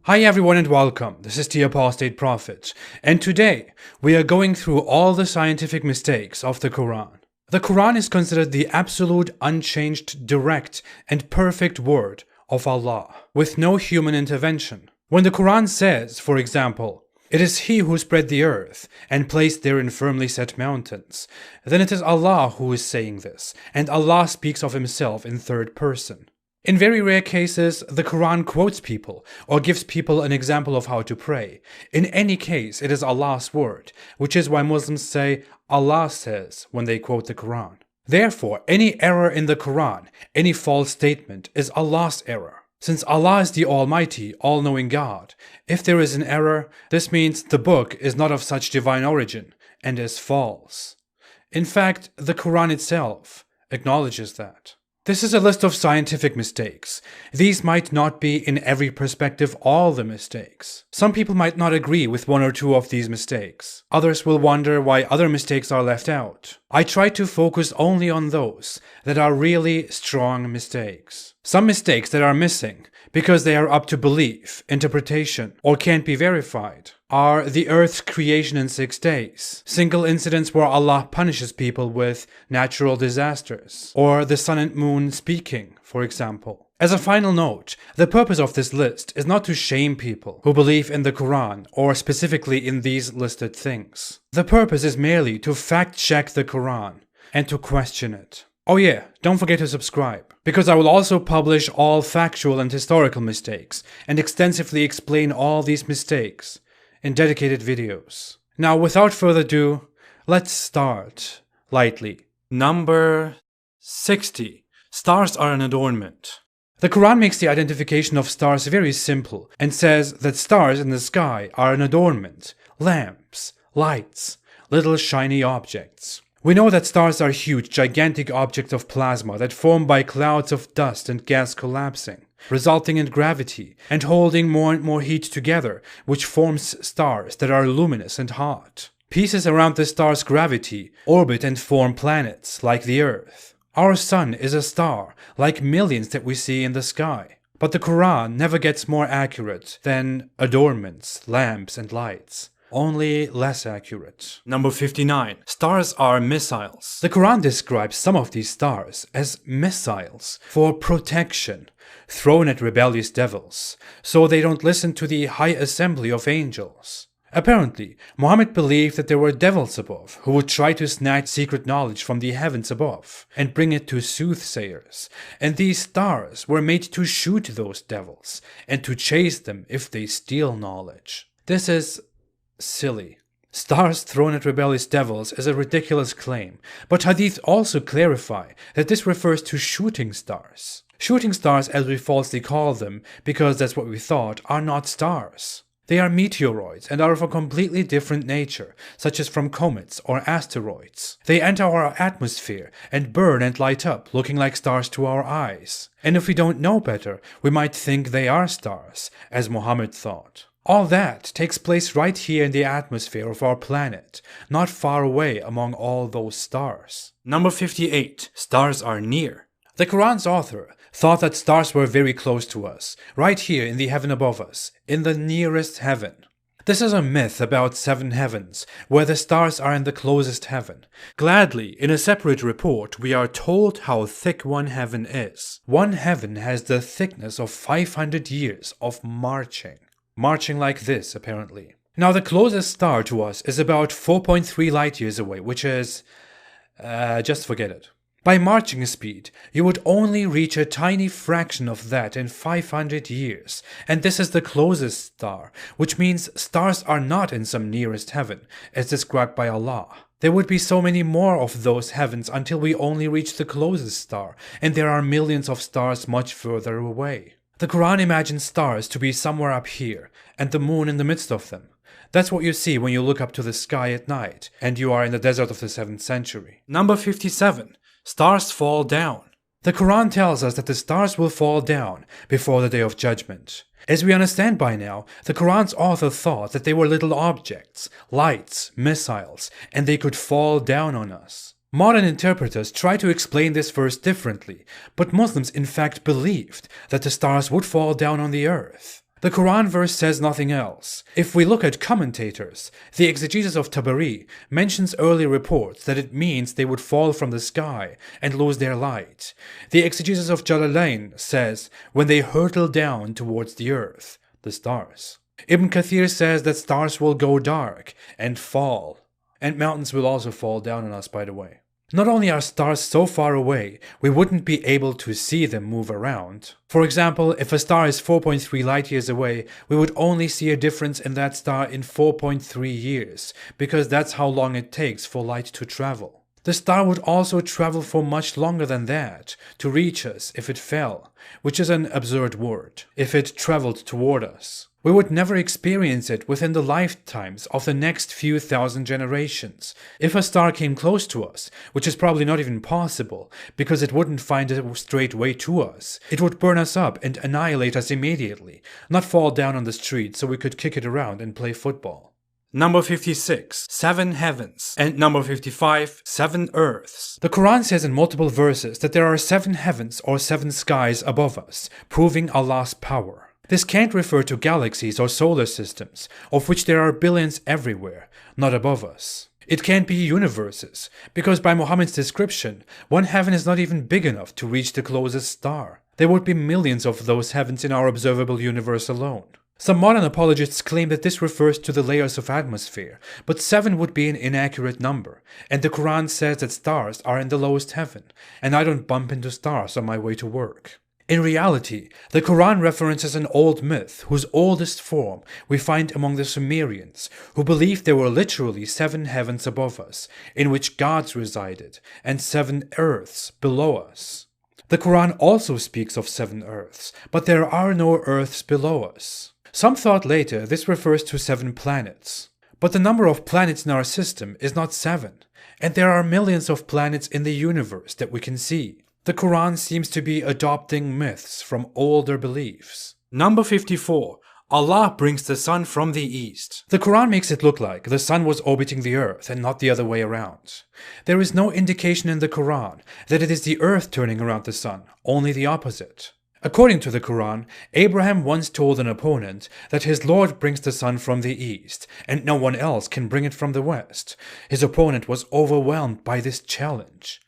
Hi everyone and welcome, this is the Apostate Prophet, and today we are going through all the scientific mistakes of the Quran. The Quran is considered the absolute, unchanged, direct, and perfect word of Allah, with no human intervention. When the Quran says, for example, "It is He who spread the earth and placed therein firmly set mountains," then it is Allah who is saying this, and Allah speaks of Himself in third person. In very rare cases, the Quran quotes people or gives people an example of how to pray. In any case, it is Allah's word, which is why Muslims say Allah says when they quote the Quran. Therefore, any error in the Quran, any false statement, is Allah's error. Since Allah is the Almighty, all-knowing God, if there is an error, this means the book is not of such divine origin and is false. In fact, the Quran itself acknowledges that. This is a list of scientific mistakes. These might not be in every perspective all the mistakes. Some people might not agree with one or two of these mistakes. Others will wonder why other mistakes are left out. I try to focus only on those that are really strong mistakes. Some mistakes that are missing, because they are up to belief, interpretation, or can't be verified, are the earth's creation in 6 days, single incidents where Allah punishes people with natural disasters, or the sun and moon speaking, for example. As a final note, the purpose of this list is not to shame people who believe in the Quran or specifically in these listed things. The purpose is merely to fact-check the Quran and to question it. Oh yeah, don't forget to subscribe, because I will also publish all factual and historical mistakes and extensively explain all these mistakes in dedicated videos. Now, without further ado, let's start lightly. Number 60. Stars are an adornment. The Quran makes the identification of stars very simple and says that stars in the sky are an adornment, lamps, lights, little shiny objects. We know that stars are huge, gigantic objects of plasma that form by clouds of dust and gas collapsing, resulting in gravity and holding more and more heat together, which forms stars that are luminous and hot. Pieces around the star's gravity orbit and form planets like the Earth. Our sun is a star, like millions that we see in the sky. But the Quran never gets more accurate than adornments, lamps, and lights. Only less accurate. Number 59. Stars are missiles. The Quran describes some of these stars as missiles for protection, thrown at rebellious devils, so they don't listen to the high assembly of angels. Apparently, Muhammad believed that there were devils above who would try to snatch secret knowledge from the heavens above and bring it to soothsayers, and these stars were made to shoot those devils and to chase them if they steal knowledge. This is silly. Stars thrown at rebellious devils is a ridiculous claim, but Hadith also clarify that this refers to shooting stars. Shooting stars, as we falsely call them, because that's what we thought, are not stars. They are meteoroids and are of a completely different nature, such as from comets or asteroids. They enter our atmosphere and burn and light up, looking like stars to our eyes. And if we don't know better, we might think they are stars, as Muhammad thought. All that takes place right here in the atmosphere of our planet, not far away among all those stars. Number 58. Stars are near. The Quran's author thought that stars were very close to us, right here in the heaven above us, in the nearest heaven. This is a myth about 7 heavens, where the stars are in the closest heaven. Gladly, in a separate report, we are told how thick one heaven is. One heaven has the thickness of 500 years of marching. Marching like this, apparently. Now, the closest star to us is about 4.3 light years away, which is... just forget it. By marching speed, you would only reach a tiny fraction of that in 500 years, and this is the closest star, which means stars are not in some nearest heaven, as described by Allah. There would be so many more of those heavens until we only reach the closest star, and there are millions of stars much further away. The Quran imagines stars to be somewhere up here, and the moon in the midst of them. That's what you see when you look up to the sky at night, and you are in the desert of the 7th century. Number 57. Stars fall down. The Quran tells us that the stars will fall down before the Day of Judgment. As we understand by now, the Quran's author thought that they were little objects, lights, missiles, and they could fall down on us. Modern interpreters try to explain this verse differently, but Muslims in fact believed that the stars would fall down on the earth. The Quran verse says nothing else. If we look at commentators, the exegesis of Tabari mentions early reports that it means they would fall from the sky and lose their light. The exegesis of Jalalain says when they hurtle down towards the earth, the stars. Ibn Kathir says that stars will go dark and fall. And mountains will also fall down on us, by the way. Not only are stars so far away, we wouldn't be able to see them move around. For example, if a star is 4.3 light years away, we would only see a difference in that star in 4.3 years, because that's how long it takes for light to travel. The star would also travel for much longer than that to reach us if it fell, which is an absurd word, if it traveled toward us. We would never experience it within the lifetimes of the next few thousand generations. If a star came close to us, which is probably not even possible, because it wouldn't find a straight way to us, it would burn us up and annihilate us immediately, not fall down on the street so we could kick it around and play football. Number 56, 7 heavens, and number 55, 7 earths. The Quran says in multiple verses that there are 7 heavens or 7 skies above us, proving Allah's power. This can't refer to galaxies or solar systems, of which there are billions everywhere, not above us. It can't be universes, because by Muhammad's description, one heaven is not even big enough to reach the closest star. There would be millions of those heavens in our observable universe alone. Some modern apologists claim that this refers to the layers of atmosphere, but 7 would be an inaccurate number, and the Quran says that stars are in the lowest heaven, and I don't bump into stars on my way to work. In reality, the Quran references an old myth whose oldest form we find among the Sumerians, who believed there were literally 7 heavens above us, in which gods resided, and 7 earths below us. The Quran also speaks of 7 earths, but there are no earths below us. Some thought later this refers to 7 planets. But the number of planets in our system is not 7, and there are millions of planets in the universe that we can see. The Quran seems to be adopting myths from older beliefs. Number 54. Allah brings the sun from the east. The Quran makes it look like the sun was orbiting the earth and not the other way around. There is no indication in the Quran that it is the earth turning around the sun, only the opposite. According to the Quran, Abraham once told an opponent that his Lord brings the sun from the east and no one else can bring it from the west. His opponent was overwhelmed by this challenge.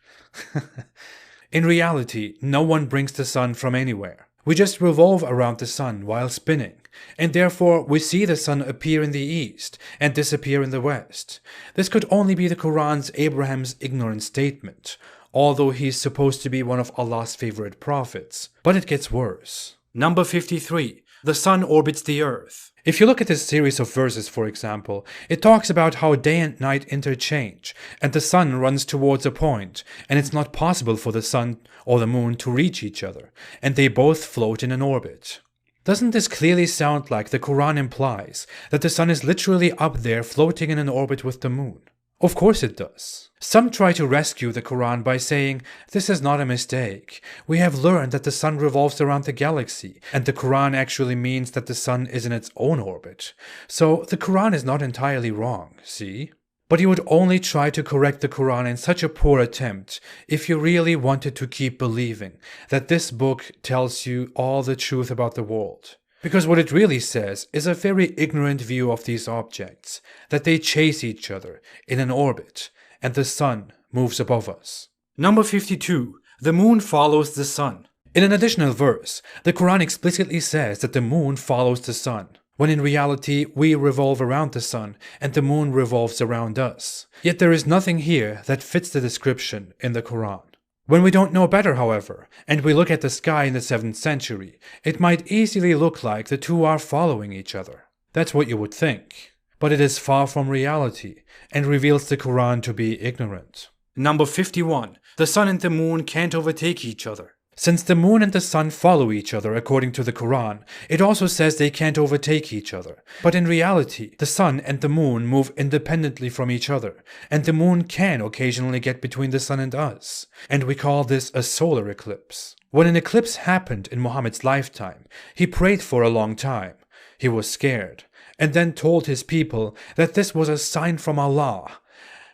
In reality, no one brings the sun from anywhere. We just revolve around the sun while spinning, and therefore we see the sun appear in the east and disappear in the west. This could only be the Quran's Abraham's ignorant statement, although he is supposed to be one of Allah's favorite prophets. But it gets worse. Number 53. The sun orbits the earth. If you look at this series of verses, for example, it talks about how day and night interchange, and the sun runs towards a point, and it's not possible for the sun or the moon to reach each other, and they both float in an orbit. Doesn't this clearly sound like the Quran implies that the sun is literally up there floating in an orbit with the moon? Of course it does. Some try to rescue the Quran by saying, this is not a mistake. We have learned that the sun revolves around the galaxy, and the Quran actually means that the sun is in its own orbit. So the Quran is not entirely wrong, see? But you would only try to correct the Quran in such a poor attempt if you really wanted to keep believing that this book tells you all the truth about the world. Because what it really says is a very ignorant view of these objects, that they chase each other in an orbit, and the sun moves above us. Number 52. The moon follows the sun. In an additional verse, the Quran explicitly says that the moon follows the sun, when in reality we revolve around the sun and the moon revolves around us. Yet there is nothing here that fits the description in the Quran. When we don't know better, however, and we look at the sky in the 7th century, it might easily look like the two are following each other. That's what you would think. But it is far from reality, and reveals the Quran to be ignorant. Number 51. The sun and the moon can't overtake each other. Since the moon and the sun follow each other according to the Quran, it also says they can't overtake each other. But in reality, the sun and the moon move independently from each other, and the moon can occasionally get between the sun and us. And we call this a solar eclipse. When an eclipse happened in Muhammad's lifetime, he prayed for a long time. He was scared, and then told his people that this was a sign from Allah,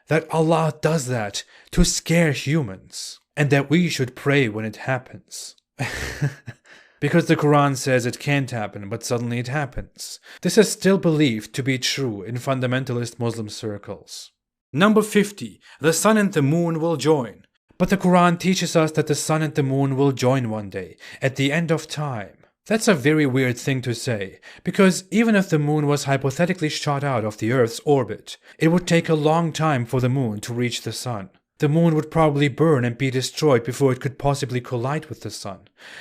that Allah does that to scare humans, and that we should pray when it happens. because the Quran says it can't happen, but suddenly it happens. This is still believed to be true in fundamentalist Muslim circles. Number 50. The sun and the moon will join. But the Quran teaches us that the sun and the moon will join one day, at the end of time. That's a very weird thing to say, because even if the moon was hypothetically shot out of the Earth's orbit, it would take a long time for the moon to reach the sun. The moon would probably burn and be destroyed before it could possibly collide with the sun.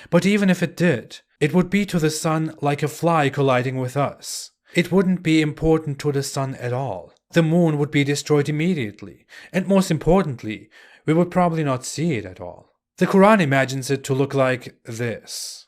But even if it did, it would be to the sun like a fly colliding with us. It wouldn't be important to the sun at all. The moon would be destroyed immediately, and most importantly, we would probably not see it at all. The Quran imagines it to look like this,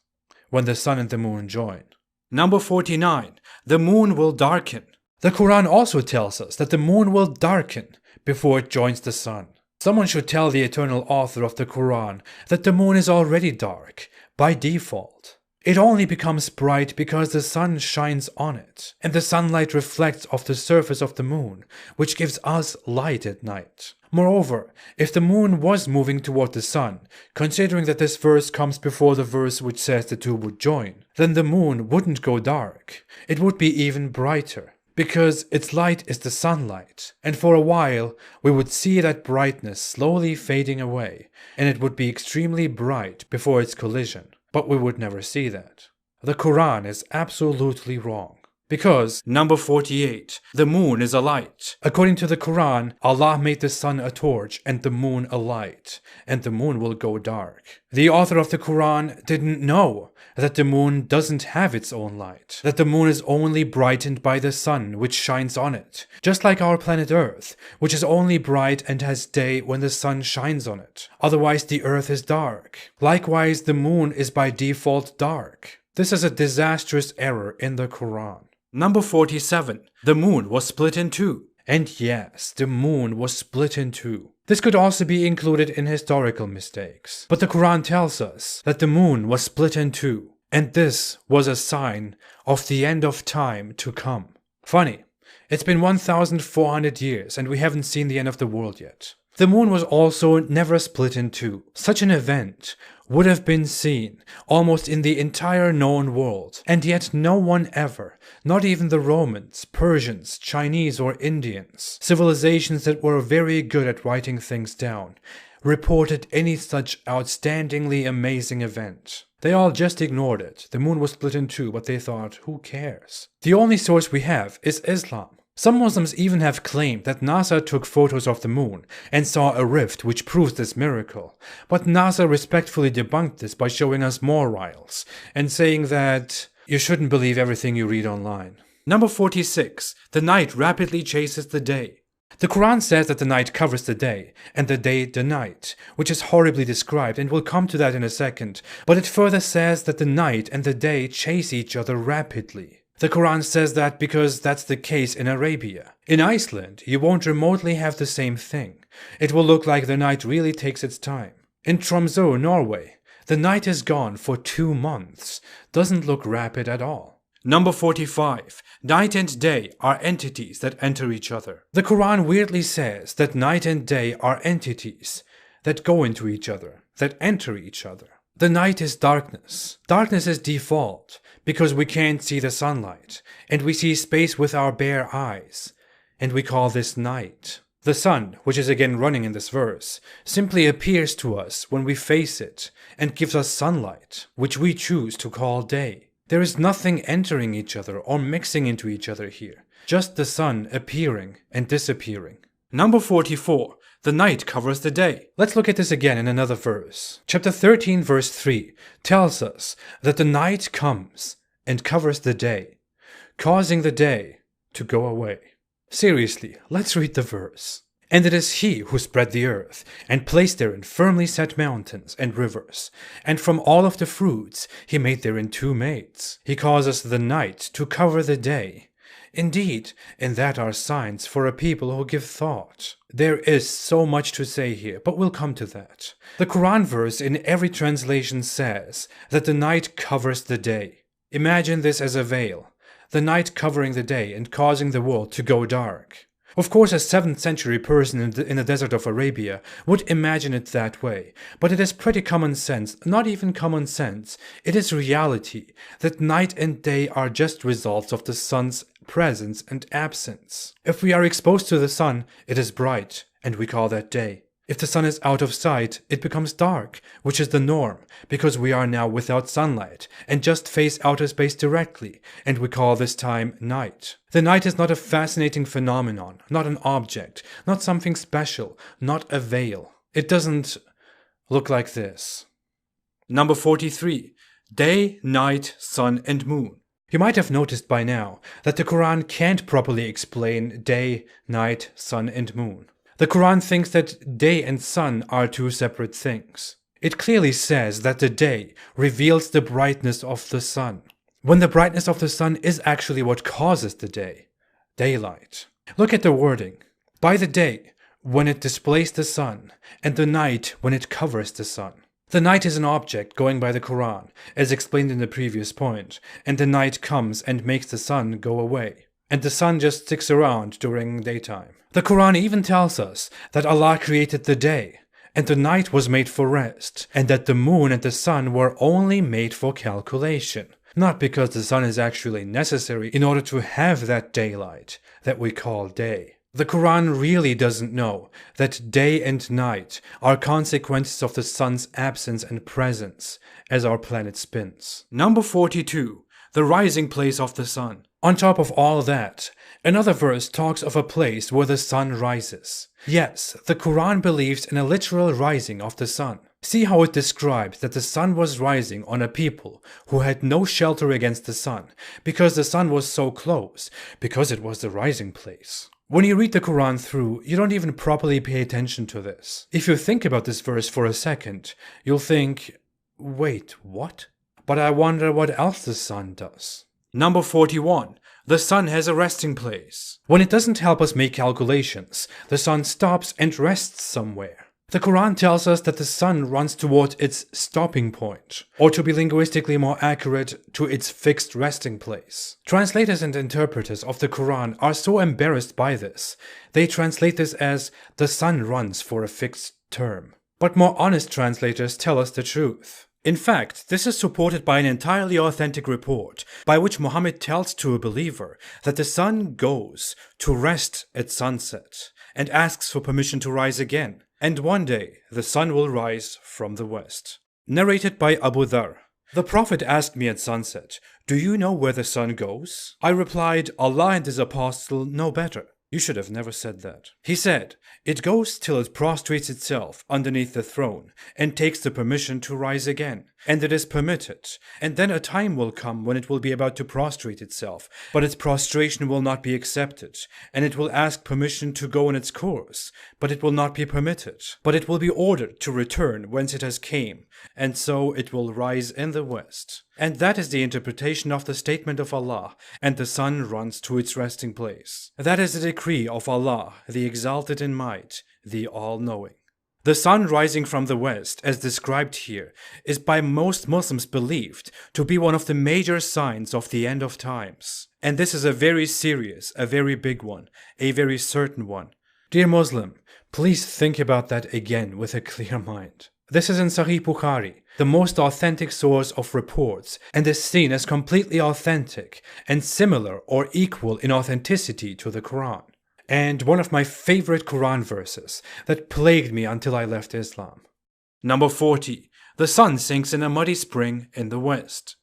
when the sun and the moon join. Number 49. The moon will darken. The Quran also tells us that the moon will darken before it joins the sun. Someone should tell the eternal author of the Quran that the moon is already dark, by default. It only becomes bright because the sun shines on it, and the sunlight reflects off the surface of the moon, which gives us light at night. Moreover, if the moon was moving toward the sun, considering that this verse comes before the verse which says the two would join, then the moon wouldn't go dark. It would be even brighter, because its light is the sunlight, and for a while we would see that brightness slowly fading away, and it would be extremely bright before its collision. But we would never see that. The Quran is absolutely wrong. Because, number 48, the moon is a light. According to the Quran, Allah made the sun a torch and the moon a light, and the moon will go dark. The author of the Quran didn't know that the moon doesn't have its own light, that the moon is only brightened by the sun which shines on it, just like our planet Earth, which is only bright and has day when the sun shines on it. Otherwise the Earth is dark. Likewise, the moon is by default dark. This is a disastrous error in the Quran. Number 47. The moon was split in two. And yes, the moon was split in two. This could also be included in historical mistakes. But the Quran tells us that the moon was split in two, and this was a sign of the end of time to come. Funny, it's been 1,400 years and we haven't seen the end of the world yet. The moon was also never split in two. Such an event would have been seen almost in the entire known world, and yet no one ever, not even the Romans, Persians, Chinese or Indians, civilizations that were very good at writing things down, reported any such outstandingly amazing event. They all just ignored it. The moon was split in two, but they thought, who cares? The only source we have is Islam. Some Muslims even have claimed that NASA took photos of the moon and saw a rift which proves this miracle, but NASA respectfully debunked this by showing us more riles and saying that you shouldn't believe everything you read online. Number 46. The night rapidly chases the day. The Quran says that the night covers the day, and the day the night, which is horribly described, and we'll come to that in a second, but it further says that the night and the day chase each other rapidly. The Quran says that because that's the case in Arabia. In Iceland, you won't remotely have the same thing. It will look like the night really takes its time. In Tromsø, Norway, the night is gone for 2 months. Doesn't look rapid at all. Number 45. Night and day are entities that enter each other. The Quran weirdly says that night and day are entities that go into each other, that enter each other. The night is darkness. Darkness is default, because we can't see the sunlight, and we see space with our bare eyes, and we call this night. The sun, which is again running in this verse, simply appears to us when we face it, and gives us sunlight, which we choose to call day. There is nothing entering each other or mixing into each other here, just the sun appearing and disappearing. Number 44. The night covers the day. Let's look at this again in another verse. Chapter 13 verse 3 tells us that the night comes and covers the day, causing the day to go away. Seriously, let's read the verse. And it is he who spread the earth, and placed therein firmly set mountains and rivers, and from all of the fruits he made therein 2 mates. He causes the night to cover the day. Indeed, in that are signs for a people who give thought. There is so much to say here, but we'll come to that. The Quran verse in every translation says that the night covers the day. Imagine this as a veil, the night covering the day and causing the world to go dark. Of course, a 7th century person in the desert of Arabia would imagine it that way, but it is pretty common sense, not even common sense, it is reality, that night and day are just results of the sun's presence and absence. If we are exposed to the sun, it is bright, and we call that day. If the sun is out of sight, it becomes dark, which is the norm, because we are now without sunlight, and just face outer space directly, and we call this time night. The night is not a fascinating phenomenon, not an object, not something special, not a veil. It doesn't look like this. Number 43. Day, night, sun, and moon. You might have noticed by now that the Quran can't properly explain day, night, sun, and moon. The Quran thinks that day and sun are two separate things. It clearly says that the day reveals the brightness of the sun, when the brightness of the sun is actually what causes the day, daylight. Look at the wording. By the day, when it displays the sun, and the night when it covers the sun. The night is an object going by the Quran, as explained in the previous point, and the night comes and makes the sun go away, and the sun just sticks around during daytime. The Quran even tells us that Allah created the day, and the night was made for rest, and that the moon and the sun were only made for calculation, not because the sun is actually necessary in order to have that daylight that we call day. The Quran really doesn't know that day and night are consequences of the sun's absence and presence as our planet spins. Number 42. The rising place of the sun. On top of all that, another verse talks of a place where the sun rises. Yes, the Quran believes in a literal rising of the sun. See how it describes that the sun was rising on a people who had no shelter against the sun, because the sun was so close, because it was the rising place. When you read the Quran through, you don't even properly pay attention to this. If you think about this verse for a second, you'll think, wait, what? But I wonder what else the sun does. Number 41. The sun has a resting place. When it doesn't help us make calculations, the sun stops and rests somewhere. The Quran tells us that the sun runs toward its stopping point, or to be linguistically more accurate, to its fixed resting place. Translators and interpreters of the Quran are so embarrassed by this, they translate this as the sun runs for a fixed term. But more honest translators tell us the truth. In fact, this is supported by an entirely authentic report by which Muhammad tells to a believer that the sun goes to rest at sunset and asks for permission to rise again, and one day the sun will rise from the west. Narrated by Abu Dhar. The Prophet asked me at sunset, "Do you know where the sun goes?" I replied, "Allah and his apostle know better." You should have never said that. He said, "It goes till it prostrates itself underneath the throne and takes the permission to rise again. And it is permitted. And then a time will come when it will be about to prostrate itself, but its prostration will not be accepted. And it will ask permission to go on its course, but it will not be permitted. But it will be ordered to return whence it has came, and so it will rise in the west." And that is the interpretation of the statement of Allah, and the sun runs to its resting place. That is the decree of Allah, the exalted in might, the all-knowing. The sun rising from the west, as described here, is by most Muslims believed to be one of the major signs of the end of times. And this is a very serious, a very big one, a very certain one. Dear Muslim, please think about that again with a clear mind. This is in Sahih Bukhari, the most authentic source of reports, and is seen as completely authentic and similar or equal in authenticity to the Quran. And one of my favorite Quran verses that plagued me until I left Islam. Number 40. The sun sinks in a muddy spring in the west.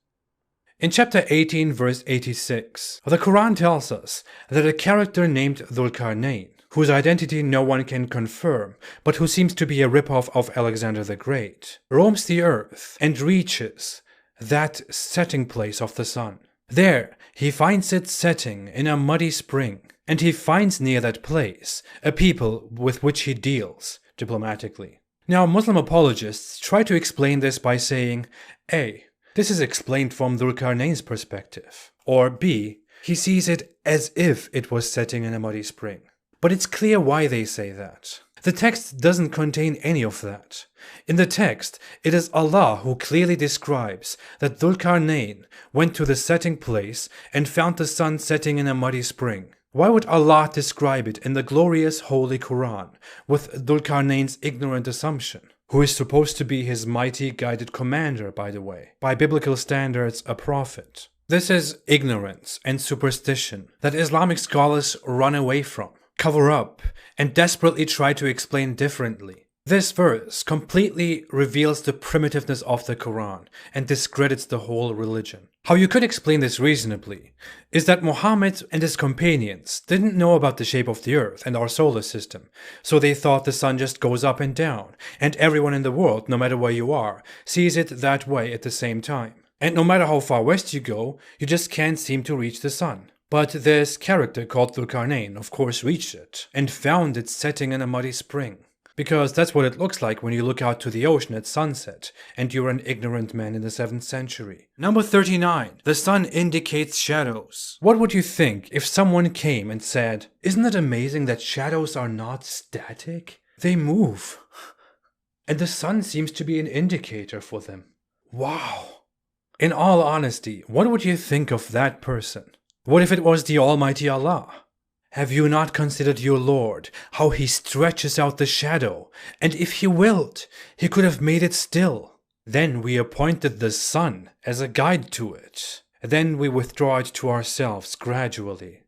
In chapter 18, verse 86, the Quran tells us that a character named Dhul Qarnayn, whose identity no one can confirm, but who seems to be a ripoff of Alexander the Great, roams the earth and reaches that setting place of the sun. There, he finds it setting in a muddy spring, and he finds near that place a people with which he deals diplomatically. Now, Muslim apologists try to explain this by saying, A. This is explained from Dhul Qarnayn's perspective, or B. He sees it as if it was setting in a muddy spring. But it's clear why they say that. The text doesn't contain any of that. In the text, it is Allah who clearly describes that Dhul Qarnayn went to the setting place and found the sun setting in a muddy spring. Why would Allah describe it in the glorious Holy Quran with Dhul-Qarnayn's ignorant assumption, who is supposed to be his mighty guided commander, by the way, by biblical standards a prophet? This is ignorance and superstition that Islamic scholars run away from, cover up, and desperately try to explain differently. This verse completely reveals the primitiveness of the Quran and discredits the whole religion. How you could explain this reasonably is that Muhammad and his companions didn't know about the shape of the earth and our solar system, so they thought the sun just goes up and down, and everyone in the world, no matter where you are, sees it that way at the same time. And no matter how far west you go, you just can't seem to reach the sun. But this character called Dhul-Qarnayn of course reached it, and found it setting in a muddy spring. Because that's what it looks like when you look out to the ocean at sunset, and you're an ignorant man in the 7th century. Number 39. The sun indicates shadows. What would you think if someone came and said, "Isn't it amazing that shadows are not static? They move. And the sun seems to be an indicator for them." Wow. In all honesty, what would you think of that person? What if it was the Almighty Allah? Have you not considered your Lord, how he stretches out the shadow, and if he willed, he could have made it still? Then we appointed the sun as a guide to it. Then we withdraw it to ourselves gradually.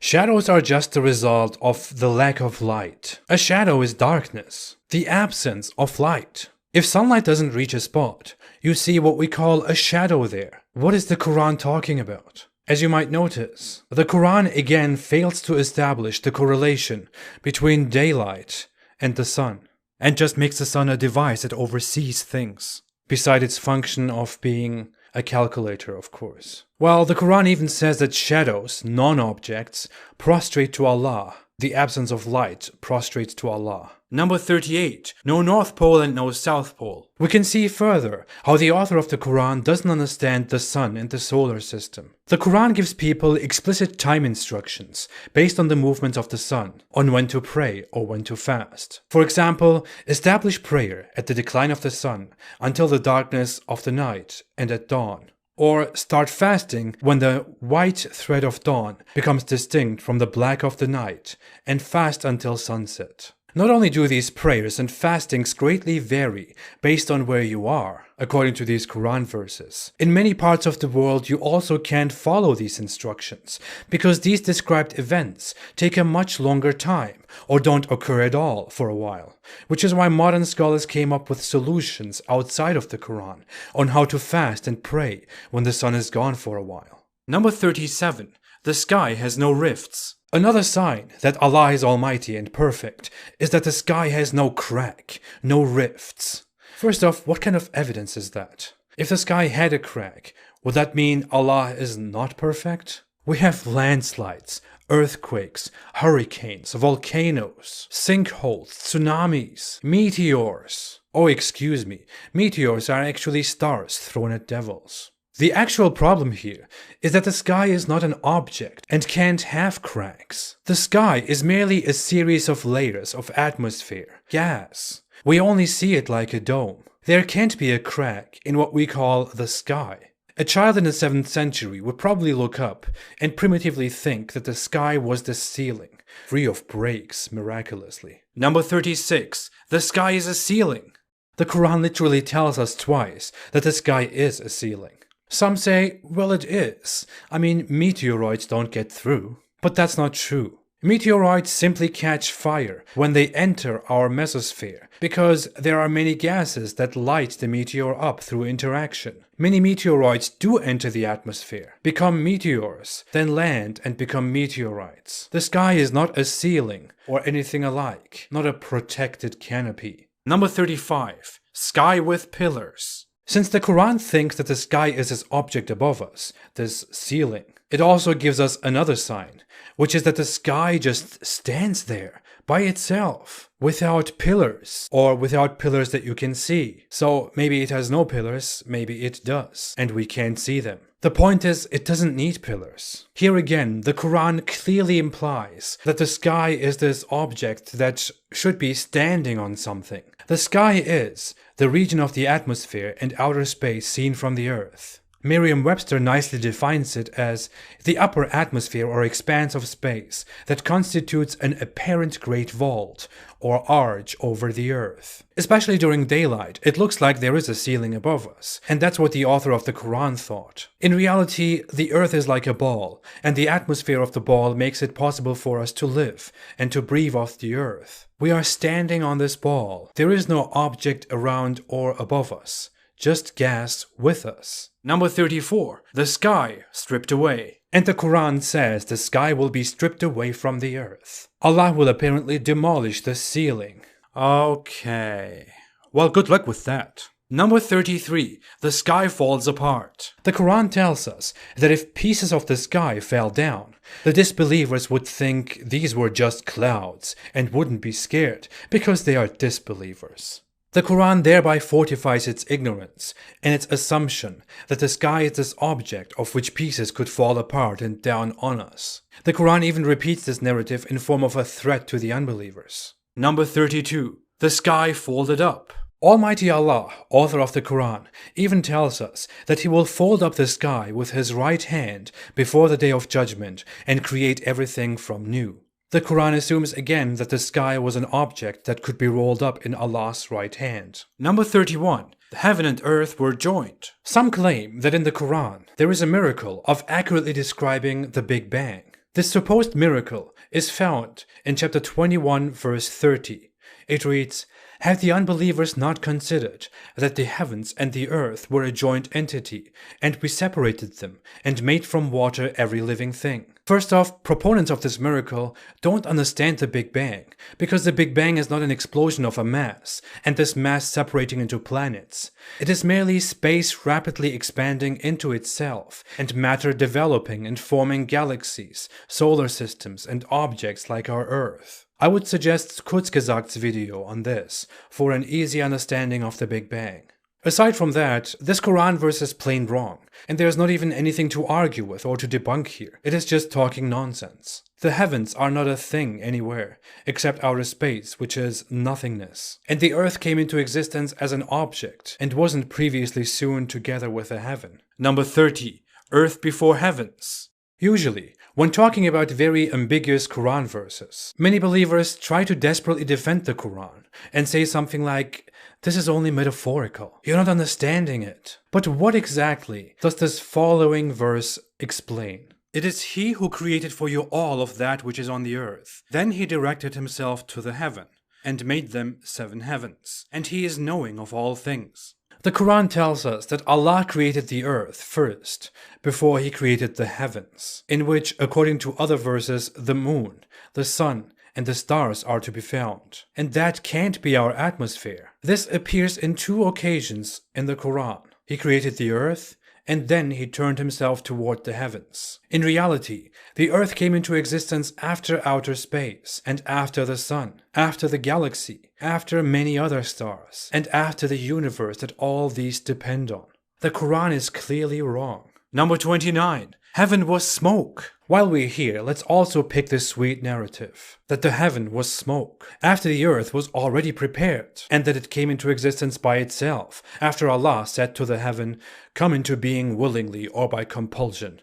Shadows are just the result of the lack of light. A shadow is darkness, the absence of light. If sunlight doesn't reach a spot, you see what we call a shadow there. What is the Quran talking about? As you might notice, the Quran again fails to establish the correlation between daylight and the sun, and just makes the sun a device that oversees things, beside its function of being a calculator, of course. Well, the Quran even says that shadows, non-objects, prostrate to Allah. The absence of light prostrates to Allah. Number 38. No North Pole and no South Pole. We can see further how the author of the Quran doesn't understand the sun and the solar system. The Quran gives people explicit time instructions based on the movements of the sun, on when to pray or when to fast. For example, establish prayer at the decline of the sun until the darkness of the night and at dawn. Or start fasting when the white thread of dawn becomes distinct from the black of the night, and fast until sunset. Not only do these prayers and fastings greatly vary based on where you are, according to these Quran verses, in many parts of the world you also can't follow these instructions, because these described events take a much longer time, or don't occur at all for a while, which is why modern scholars came up with solutions outside of the Quran on how to fast and pray when the sun is gone for a while. Number 37. The sky has no rifts. Another sign that Allah is almighty and perfect is that the sky has no crack, no rifts. First off, what kind of evidence is that? If the sky had a crack, would that mean Allah is not perfect? We have landslides, earthquakes, hurricanes, volcanoes, sinkholes, tsunamis, meteors. Oh, excuse me, meteors are actually stars thrown at devils. The actual problem here is that the sky is not an object and can't have cracks. The sky is merely a series of layers of atmosphere, gas. We only see it like a dome. There can't be a crack in what we call the sky. A child in the 7th century would probably look up and primitively think that the sky was the ceiling, free of breaks miraculously. Number 36. The sky is a ceiling. The Quran literally tells us twice that the sky is a ceiling. Some say, well, it is. I mean, meteoroids don't get through. But that's not true. Meteoroids simply catch fire when they enter our mesosphere, because there are many gases that light the meteor up through interaction. Many meteoroids do enter the atmosphere, become meteors, then land and become meteorites. The sky is not a ceiling or anything alike, not a protected canopy. Number 35. Sky with pillars. Since the Quran thinks that the sky is this object above us, this ceiling, it also gives us another sign, which is that the sky just stands there by itself, without pillars, or without pillars that you can see. So maybe it has no pillars, maybe it does, and we can't see them. The point is, it doesn't need pillars. Here again, the Quran clearly implies that the sky is this object that should be standing on something. The sky is the region of the atmosphere and outer space seen from the earth. Merriam-Webster nicely defines it as the upper atmosphere or expanse of space that constitutes an apparent great vault or arch over the earth. Especially during daylight, it looks like there is a ceiling above us, and that's what the author of the Quran thought. In reality, the earth is like a ball, and the atmosphere of the ball makes it possible for us to live and to breathe off the earth. We are standing on this ball. There is no object around or above us, just gas with us. Number 34. The sky stripped away. And the Quran says the sky will be stripped away from the earth. Allah will apparently demolish the ceiling. Okay. Well, good luck with that. Number 33. The sky falls apart. The Quran tells us that if pieces of the sky fell down, the disbelievers would think these were just clouds and wouldn't be scared because they are disbelievers. The Quran thereby fortifies its ignorance and its assumption that the sky is this object of which pieces could fall apart and down on us. The Quran even repeats this narrative in form of a threat to the unbelievers. Number 32. The sky folded up. Almighty Allah, author of the Quran, even tells us that He will fold up the sky with His right hand before the Day of Judgment and create everything from new. The Quran assumes again that the sky was an object that could be rolled up in Allah's right hand. Number 31. The heaven and earth were joined. Some claim that in the Quran there is a miracle of accurately describing the Big Bang. This supposed miracle is found in chapter 21 verse 30. It reads, "Have the unbelievers not considered that the heavens and the earth were a joint entity, and we separated them and made from water every living thing?" First off, proponents of this miracle don't understand the Big Bang, because the Big Bang is not an explosion of a mass, and this mass separating into planets. It is merely space rapidly expanding into itself, and matter developing and forming galaxies, solar systems, and objects like our Earth. I would suggest Kurzgesagt's video on this for an easy understanding of the Big Bang. Aside from that, this Quran verse is plain wrong, and there is not even anything to argue with or to debunk here. It is just talking nonsense. The heavens are not a thing anywhere, except outer space, which is nothingness. And the earth came into existence as an object, and wasn't previously sewn together with the heaven. Number 30. Earth before heavens. Usually, when talking about very ambiguous Quran verses, many believers try to desperately defend the Quran and say something like, "This is only metaphorical. You're not understanding it." But what exactly does this following verse explain? "It is He who created for you all of that which is on the earth. Then He directed Himself to the heaven, and made them 7 heavens, and He is knowing of all things." The Quran tells us that Allah created the earth first, before He created the heavens, in which, according to other verses, the moon, the sun, and the stars are to be found. And that can't be our atmosphere. This appears in 2 occasions in the Quran. He created the earth, and then He turned Himself toward the heavens. In reality, the earth came into existence after outer space, and after the sun, after the galaxy, after many other stars, and after the universe that all these depend on. The Quran is clearly wrong. Number 29. Heaven was smoke. While we're here, let's also pick this sweet narrative that the heaven was smoke after the earth was already prepared, and that it came into existence by itself after Allah said to the heaven, "Come into being willingly or by compulsion,"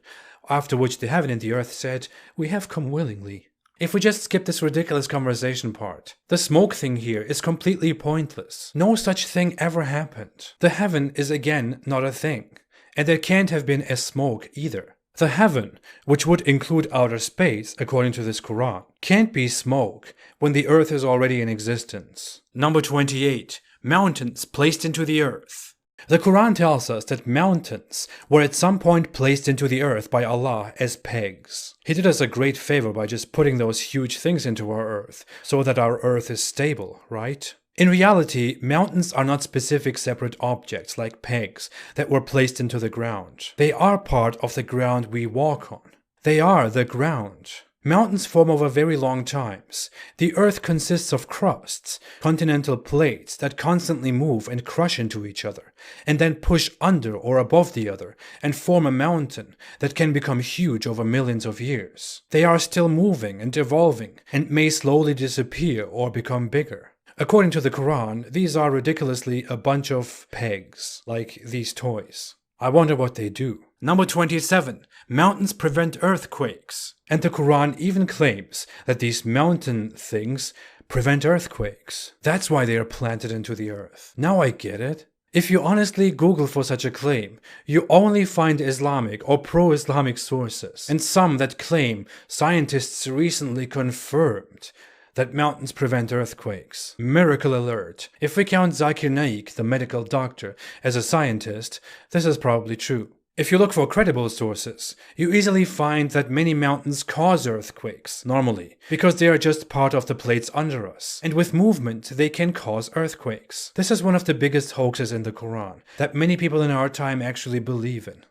after which the heaven and the earth said, "We have come willingly." If we just skip this ridiculous conversation part, the smoke thing here is completely pointless. No such thing ever happened. The heaven is again not a thing, and there can't have been a smoke either. The heaven, which would include outer space according to this Quran, can't be smoke when the earth is already in existence. Number 28. Mountains placed into the earth. The Quran tells us that mountains were at some point placed into the earth by Allah as pegs. He did us a great favor by just putting those huge things into our earth, so that our earth is stable, right? In reality, mountains are not specific separate objects like pegs that were placed into the ground. They are part of the ground we walk on. They are the ground. Mountains form over very long times. The earth consists of crusts, continental plates that constantly move and crush into each other, and then push under or above the other, and form a mountain that can become huge over millions of years. They are still moving and evolving, and may slowly disappear or become bigger. According to the Quran, these are ridiculously a bunch of pegs, like these toys. I wonder what they do. Number 27. Mountains prevent earthquakes. And the Quran even claims that these mountain things prevent earthquakes. That's why they are planted into the earth. Now I get it. If you honestly Google for such a claim, you only find Islamic or pro-Islamic sources, and some that claim scientists recently confirmed that mountains prevent earthquakes. Miracle alert. If we count Zakir Naik, the medical doctor, as a scientist, this is probably true. If you look for credible sources, you easily find that many mountains cause earthquakes, normally, because they are just part of the plates under us, and with movement they can cause earthquakes. This is one of the biggest hoaxes in the Quran, that many people in our time actually believe in.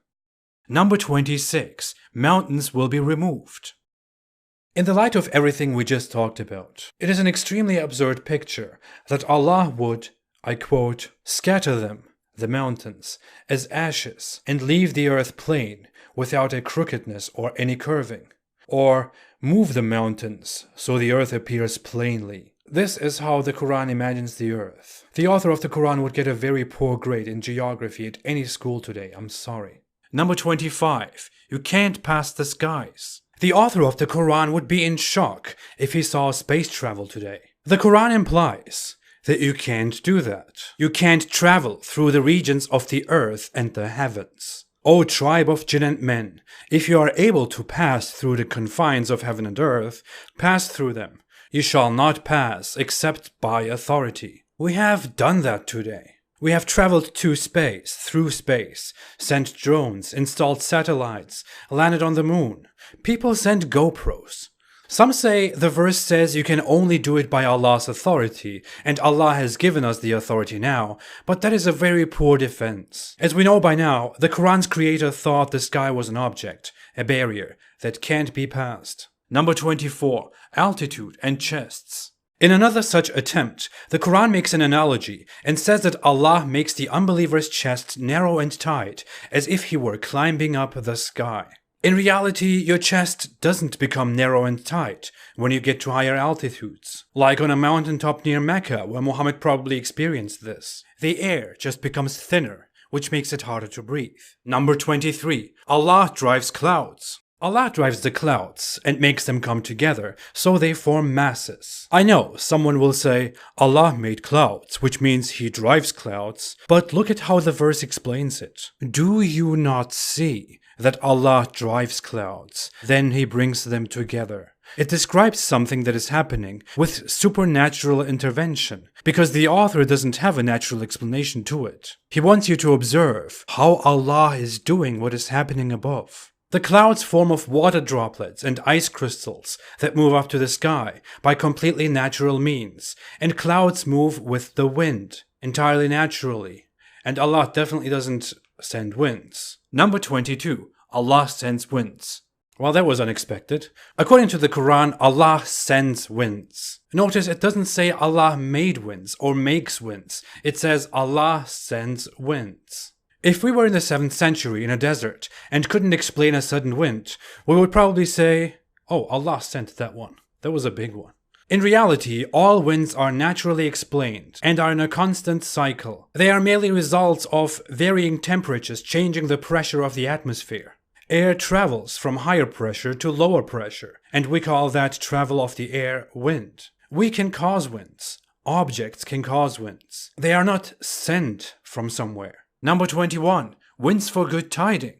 Number 26. Mountains will be removed. In the light of everything we just talked about, it is an extremely absurd picture that Allah would, I quote, scatter them, the mountains, as ashes, and leave the earth plain, without a crookedness or any curving, or move the mountains, so the earth appears plainly. This is how the Quran imagines the earth. The author of the Quran would get a very poor grade in geography at any school today, I'm sorry. Number 25. You can't pass the skies. The author of the Quran would be in shock if he saw space travel today. The Quran implies that you can't do that. You can't travel through the regions of the earth and the heavens. O tribe of jinn and men, if you are able to pass through the confines of heaven and earth, pass through them. You shall not pass except by authority. We have done that today. We have traveled to space, through space, sent drones, installed satellites, landed on the moon. People send GoPros. Some say the verse says you can only do it by Allah's authority, and Allah has given us the authority now, but that is a very poor defense. As we know by now, the Quran's creator thought the sky was an object, a barrier, that can't be passed. Number 24. Altitude and chests. In another such attempt, the Quran makes an analogy and says that Allah makes the unbeliever's chest narrow and tight, as if he were climbing up the sky. In reality, your chest doesn't become narrow and tight when you get to higher altitudes. Like on a mountaintop near Mecca, where Muhammad probably experienced this. The air just becomes thinner, which makes it harder to breathe. Number 23. Allah drives clouds. Allah drives the clouds and makes them come together, so they form masses. I know someone will say, Allah made clouds, which means he drives clouds, but look at how the verse explains it. Do you not see that Allah drives clouds, then he brings them together? It describes something that is happening with supernatural intervention, because the author doesn't have a natural explanation to it. He wants you to observe how Allah is doing what is happening above. The clouds form of water droplets and ice crystals that move up to the sky by completely natural means, and clouds move with the wind, entirely naturally, and Allah definitely doesn't send winds. Number 22. Allah sends winds. Well, that was unexpected. According to the Quran, Allah sends winds. Notice it doesn't say Allah made winds or makes winds. It says Allah sends winds. If we were in the 7th century in a desert and couldn't explain a sudden wind, we would probably say, oh, Allah sent that one. That was a big one. In reality, all winds are naturally explained and are in a constant cycle. They are merely results of varying temperatures changing the pressure of the atmosphere. Air travels from higher pressure to lower pressure, and we call that travel of the air wind. We can cause winds. Objects can cause winds. They are not sent from somewhere. Number 21. Winds for good tiding.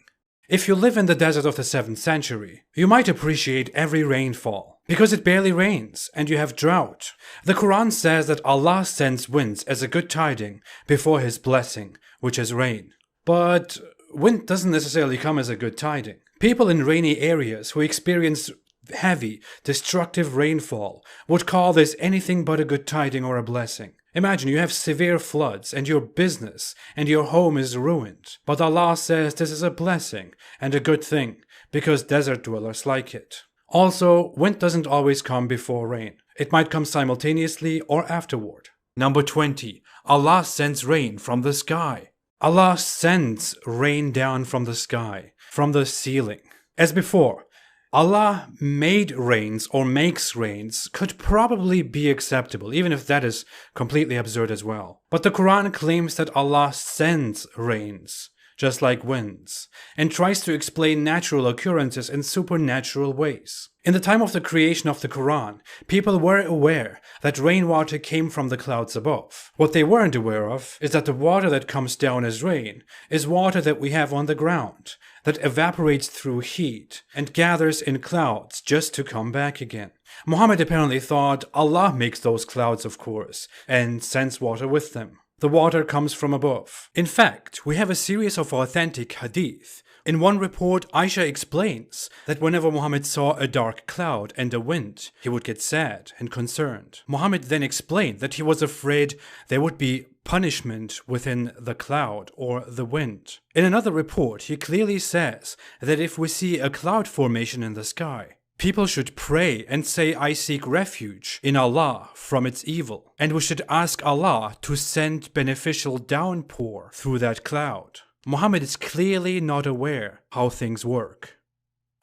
If you live in the desert of the 7th century, you might appreciate every rainfall, because it barely rains and you have drought. The Quran says that Allah sends winds as a good tiding before his blessing, which is rain. But wind doesn't necessarily come as a good tiding. People in rainy areas who experience heavy, destructive rainfall would call this anything but a good tiding or a blessing. Imagine you have severe floods and your business and your home is ruined. But Allah says this is a blessing and a good thing because desert dwellers like it. Also, wind doesn't always come before rain. It might come simultaneously or afterward. Number 20. Allah sends rain from the sky. Allah sends rain down from the sky, from the ceiling. As before, Allah made rains or makes rains could probably be acceptable, even if that is completely absurd as well. But the Quran claims that Allah sends rains just like winds, and tries to explain natural occurrences in supernatural ways. In the time of the creation of the Quran, people were aware that rainwater came from the clouds above. What they weren't aware of is that the water that comes down as rain is water that we have on the ground, that evaporates through heat and gathers in clouds just to come back again. Muhammad apparently thought Allah makes those clouds, of course, and sends water with them. The water comes from above. In fact, we have a series of authentic hadith. In one report, Aisha explains that whenever Muhammad saw a dark cloud and a wind, he would get sad and concerned. Muhammad then explained that he was afraid there would be punishment within the cloud or the wind. In another report, he clearly says that if we see a cloud formation in the sky, people should pray and say, "I seek refuge in Allah from its evil," and we should ask Allah to send beneficial downpour through that cloud. Muhammad is clearly not aware how things work.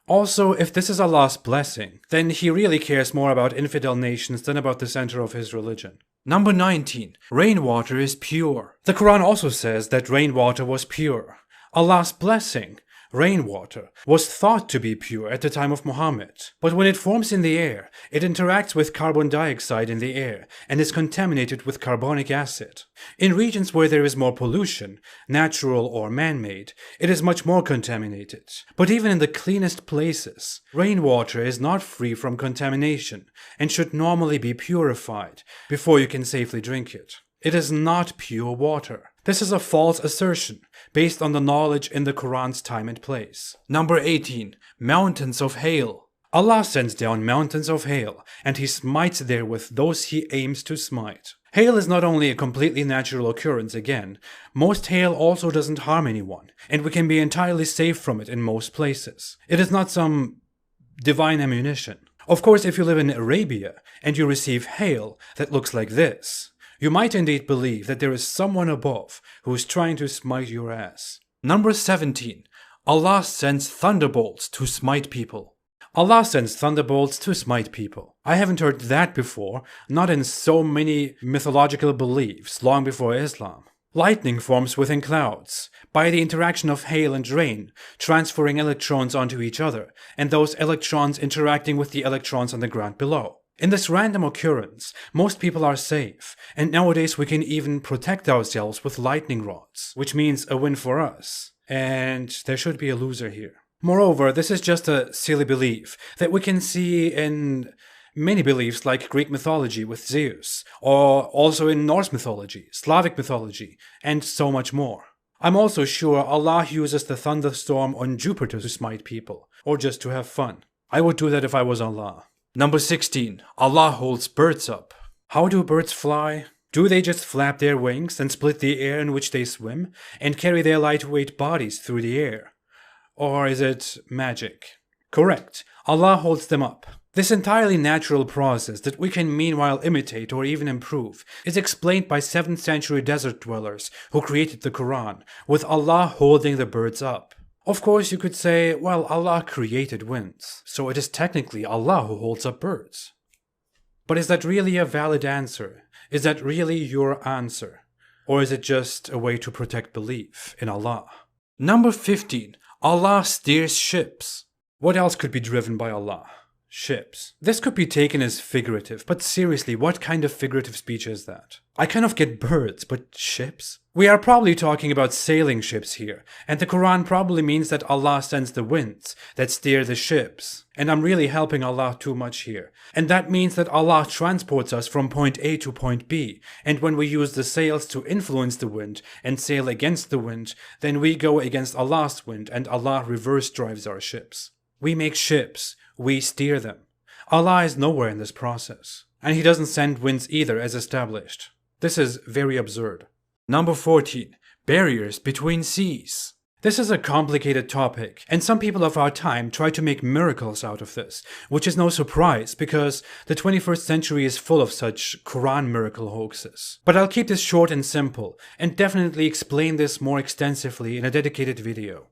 Also, if this is Allah's blessing, then he really cares more about infidel nations than about the center of his religion. Number 19. Rainwater is pure. The Quran also says that rainwater was pure. Allah's blessing, rainwater, was thought to be pure at the time of Muhammad, but when it forms in the air, it interacts with carbon dioxide in the air and is contaminated with carbonic acid. In regions where there is more pollution, natural or man-made, it is much more contaminated. But even in the cleanest places, rainwater is not free from contamination and should normally be purified before you can safely drink it. It is not pure water. This is a false assertion based on the knowledge in the Quran's time and place. Number 18. Mountains of hail. Allah sends down mountains of hail, and He smites therewith those He aims to smite. Hail is not only a completely natural occurrence again, most hail also doesn't harm anyone, and we can be entirely safe from it in most places. It is not some divine ammunition. Of course, if you live in Arabia and you receive hail that looks like this, you might indeed believe that there is someone above who is trying to smite your ass. Number 17. Allah sends thunderbolts to smite people. Allah sends thunderbolts to smite people. I haven't heard that before, not in so many mythological beliefs long before Islam. Lightning forms within clouds, by the interaction of hail and rain, transferring electrons onto each other, and those electrons interacting with the electrons on the ground below. In this random occurrence, most people are safe, and nowadays we can even protect ourselves with lightning rods, which means a win for us. And there should be a loser here. Moreover, this is just a silly belief that we can see in many beliefs like Greek mythology with Zeus, or also in Norse mythology, Slavic mythology, and so much more. I'm also sure Allah uses the thunderstorm on Jupiter to smite people, or just to have fun. I would do that if I was Allah. Number 16. Allah holds birds up. How do birds fly? Do they just flap their wings and split the air in which they swim and carry their lightweight bodies through the air? Or is it magic? Correct. Allah holds them up. This entirely natural process that we can meanwhile imitate or even improve is explained by 7th century desert dwellers who created the Quran, with Allah holding the birds up. Of course, you could say, well, Allah created winds, so it is technically Allah who holds up birds. But is that really a valid answer? Is that really your answer? Or is it just a way to protect belief in Allah? Number 15. Allah steers ships. What else could be driven by Allah? Ships. This could be taken as figurative, but seriously, what kind of figurative speech is that? I kind of get birds, but ships? We are probably talking about sailing ships here, and the Quran probably means that Allah sends the winds that steer the ships. And I'm really helping Allah too much here. And that means that Allah transports us from point A to point B, and when we use the sails to influence the wind and sail against the wind, then we go against Allah's wind, and Allah reverse drives our ships. We make ships. We steer them. Allah is nowhere in this process. And He doesn't send winds either, as established. This is very absurd. Number 14. Barriers between seas. This is a complicated topic, and some people of our time try to make miracles out of this, which is no surprise because the 21st century is full of such Quran miracle hoaxes. But I'll keep this short and simple, and definitely explain this more extensively in a dedicated video.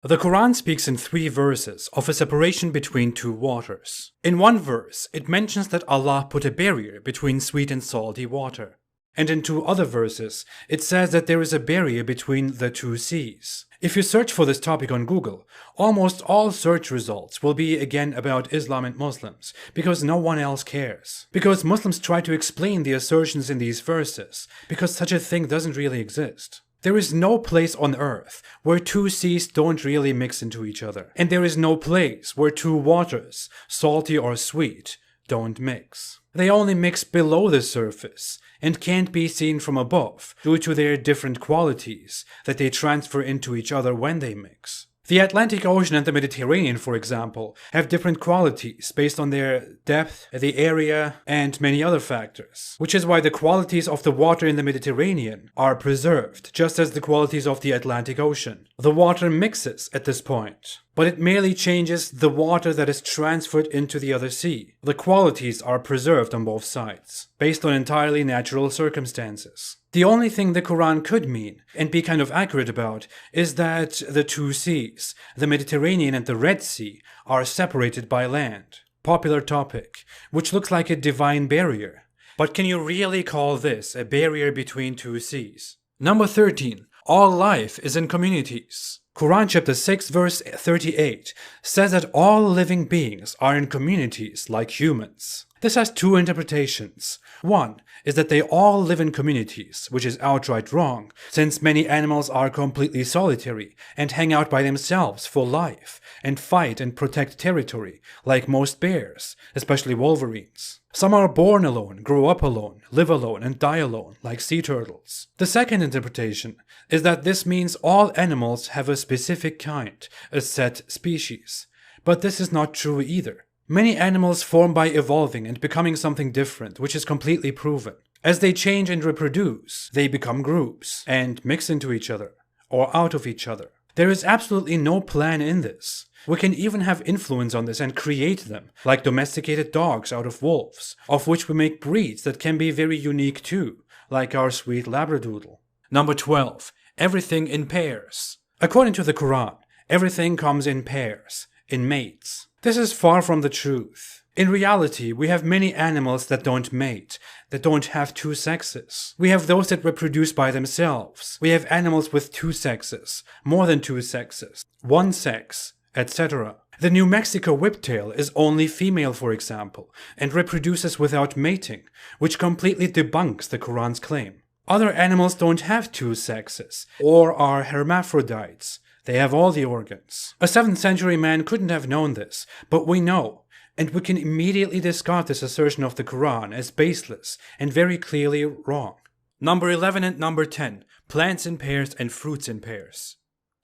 The Quran speaks in 3 verses of a separation between 2 waters. In one verse, it mentions that Allah put a barrier between sweet and salty water. And in two other verses, it says that there is a barrier between the two seas. If you search for this topic on Google, almost all search results will be again about Islam and Muslims, because no one else cares. Because Muslims try to explain the assertions in these verses, because such a thing doesn't really exist. There is no place on earth where two seas don't really mix into each other. And there is no place where two waters, salty or sweet, don't mix. They only mix below the surface and can't be seen from above due to their different qualities that they transfer into each other when they mix. The Atlantic Ocean and the Mediterranean, for example, have different qualities based on their depth, the area, and many other factors, which is why the qualities of the water in the Mediterranean are preserved, just as the qualities of the Atlantic Ocean. The water mixes at this point, but it merely changes the water that is transferred into the other sea. The qualities are preserved on both sides, based on entirely natural circumstances. The only thing the Quran could mean, and be kind of accurate about, is that the two seas, the Mediterranean and the Red Sea, are separated by land. Popular topic, which looks like a divine barrier. But can you really call this a barrier between two seas? Number 13. All life is in communities. Quran chapter 6 verse 38 says that all living beings are in communities like humans. This has two interpretations. One is that they all live in communities, which is outright wrong, since many animals are completely solitary and hang out by themselves for life and fight and protect territory, like most bears, especially wolverines. Some are born alone, grow up alone, live alone, and die alone, like sea turtles. The second interpretation is that this means all animals have a specific kind, a set species. But this is not true either. Many animals form by evolving and becoming something different, which is completely proven. As they change and reproduce, they become groups and mix into each other, or out of each other. There is absolutely no plan in this. We can even have influence on this and create them, like domesticated dogs out of wolves, of which we make breeds that can be very unique too, like our sweet Labradoodle. Number 12. Everything in pairs. According to the Quran, everything comes in pairs, in mates. This is far from the truth. In reality, we have many animals that don't mate, that don't have two sexes. We have those that reproduce by themselves. We have animals with two sexes, more than two sexes, one sex, etc. The New Mexico whiptail is only female, for example, and reproduces without mating, which completely debunks the Quran's claim. Other animals don't have two sexes, or are hermaphrodites. They have all the organs. A 7th century man couldn't have known this, but we know, and we can immediately discard this assertion of the Quran as baseless and very clearly wrong. Number 11 and number 10, plants in pairs and fruits in pairs.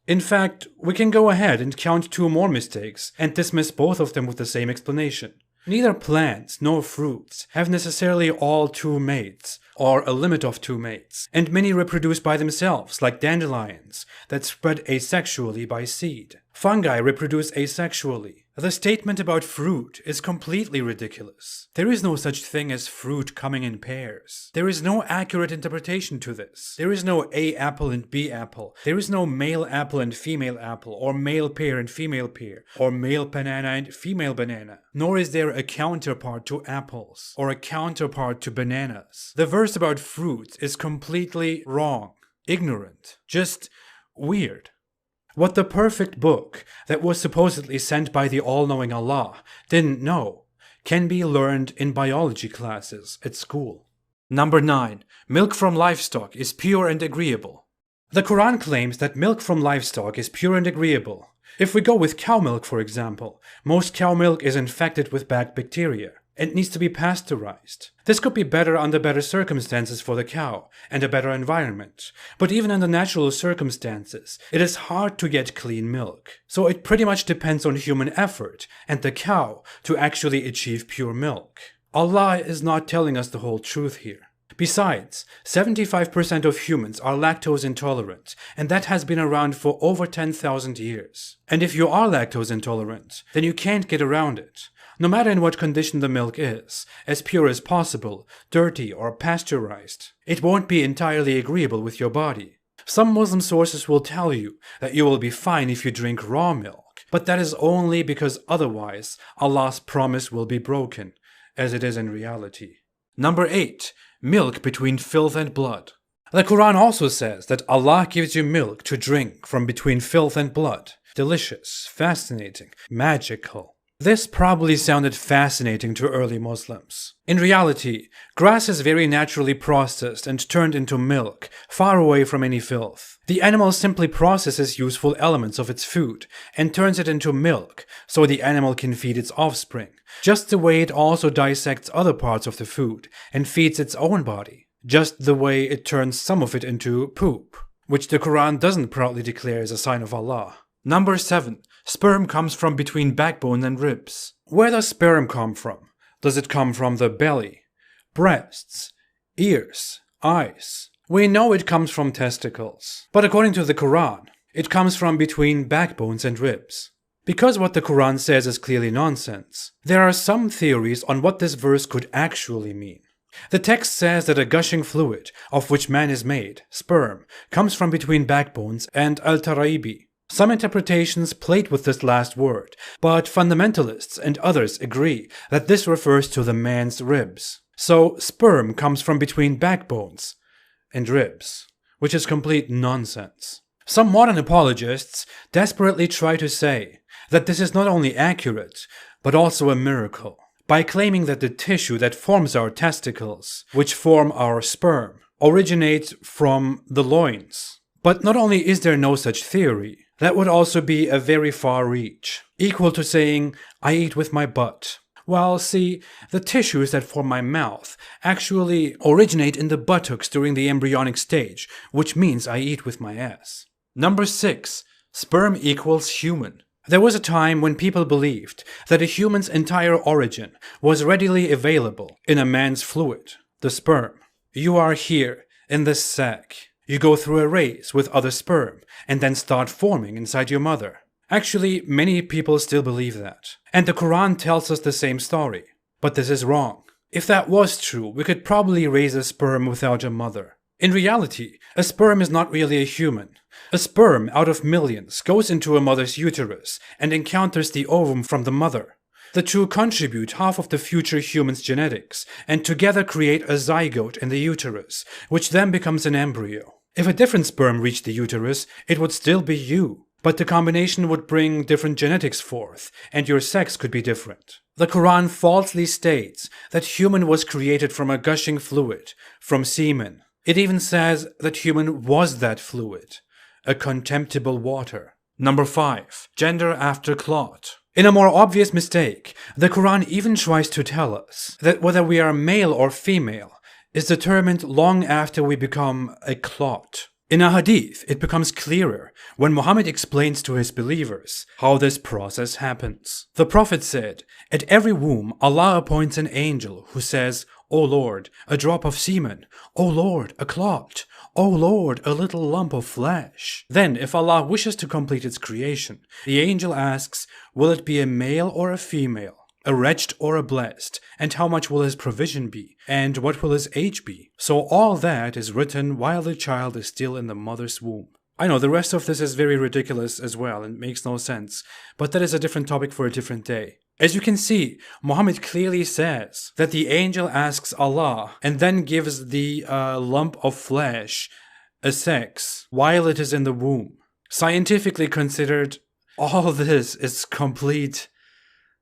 In fact, we can go ahead and count two more mistakes and dismiss both of them with the same explanation. Neither plants nor fruits have necessarily all two mates, or a limit of two mates, and many reproduce by themselves, like dandelions, that spread asexually by seed. Fungi reproduce asexually. The statement about fruit is completely ridiculous. There is no such thing as fruit coming in pairs. There is no accurate interpretation to this. There is no A apple and B apple. There is no male apple and female apple, or male pear and female pear, or male banana and female banana. Nor is there a counterpart to apples, or a counterpart to bananas. The verse about fruit is completely wrong, ignorant, just weird. What the perfect book that was supposedly sent by the all-knowing Allah didn't know can be learned in biology classes at school. Number 9. Milk from livestock is pure and agreeable. The Quran claims that milk from livestock is pure and agreeable. If we go with cow milk, for example, most cow milk is infected with bad bacteria and needs to be pasteurized. This could be better under better circumstances for the cow and a better environment. But even under natural circumstances, it is hard to get clean milk. So it pretty much depends on human effort and the cow to actually achieve pure milk. Allah is not telling us the whole truth here. Besides, 75% of humans are lactose intolerant, and that has been around for over 10,000 years. And if you are lactose intolerant, then you can't get around it. No matter in what condition the milk is, as pure as possible, dirty or pasteurized, it won't be entirely agreeable with your body. Some Muslim sources will tell you that you will be fine if you drink raw milk, but that is only because otherwise Allah's promise will be broken, as it is in reality. Number 8. Milk between filth and blood. The Quran also says that Allah gives you milk to drink from between filth and blood. Delicious, fascinating, magical. This probably sounded fascinating to early Muslims. In reality, grass is very naturally processed and turned into milk, far away from any filth. The animal simply processes useful elements of its food and turns it into milk so the animal can feed its offspring, just the way it also dissects other parts of the food and feeds its own body, just the way it turns some of it into poop, which the Quran doesn't proudly declare as a sign of Allah. Number 7. Sperm comes from between backbone and ribs. Where does sperm come from? Does it come from the belly, breasts, ears, eyes? We know it comes from testicles. But according to the Quran, it comes from between backbones and ribs. Because what the Quran says is clearly nonsense, there are some theories on what this verse could actually mean. The text says that a gushing fluid, of which man is made, sperm, comes from between backbones and al-taraibi. Some interpretations played with this last word, but fundamentalists and others agree that this refers to the man's ribs. So sperm comes from between backbones and ribs, which is complete nonsense. Some modern apologists desperately try to say that this is not only accurate, but also a miracle, by claiming that the tissue that forms our testicles, which form our sperm, originates from the loins. But not only is there no such theory, that would also be a very far reach, equal to saying, I eat with my butt. Well, see, the tissues that form my mouth actually originate in the buttocks during the embryonic stage, which means I eat with my ass. Number 6. Sperm equals human. There was a time when people believed that a human's entire origin was readily available in a man's fluid, the sperm. You are here, in this sac. You go through a race with other sperm and then start forming inside your mother. Actually, many people still believe that. And the Quran tells us the same story. But this is wrong. If that was true, we could probably raise a sperm without a mother. In reality, a sperm is not really a human. A sperm out of millions goes into a mother's uterus and encounters the ovum from the mother. The two contribute half of the future human's genetics and together create a zygote in the uterus, which then becomes an embryo. If a different sperm reached the uterus, it would still be you, but the combination would bring different genetics forth, and your sex could be different. The Quran falsely states that human was created from a gushing fluid, from semen. It even says that human was that fluid, a contemptible water. Number 5. Gender after clot. In a more obvious mistake, the Quran even tries to tell us that whether we are male or female is determined long after we become a clot. In a hadith, it becomes clearer when Muhammad explains to his believers how this process happens. The Prophet said, "At every womb, Allah appoints an angel who says, 'O Lord, a drop of semen. O Lord, a clot. O Lord, a little lump of flesh.' Then, if Allah wishes to complete its creation, the angel asks, 'Will it be a male or a female? A wretched or a blessed? And how much will his provision be? And what will his age be?' So all that is written while the child is still in the mother's womb." I know the rest of this is very ridiculous as well and makes no sense, but that is a different topic for a different day. As you can see, Muhammad clearly says that the angel asks Allah and then gives the lump of flesh a sex while it is in the womb. Scientifically considered, all this is complete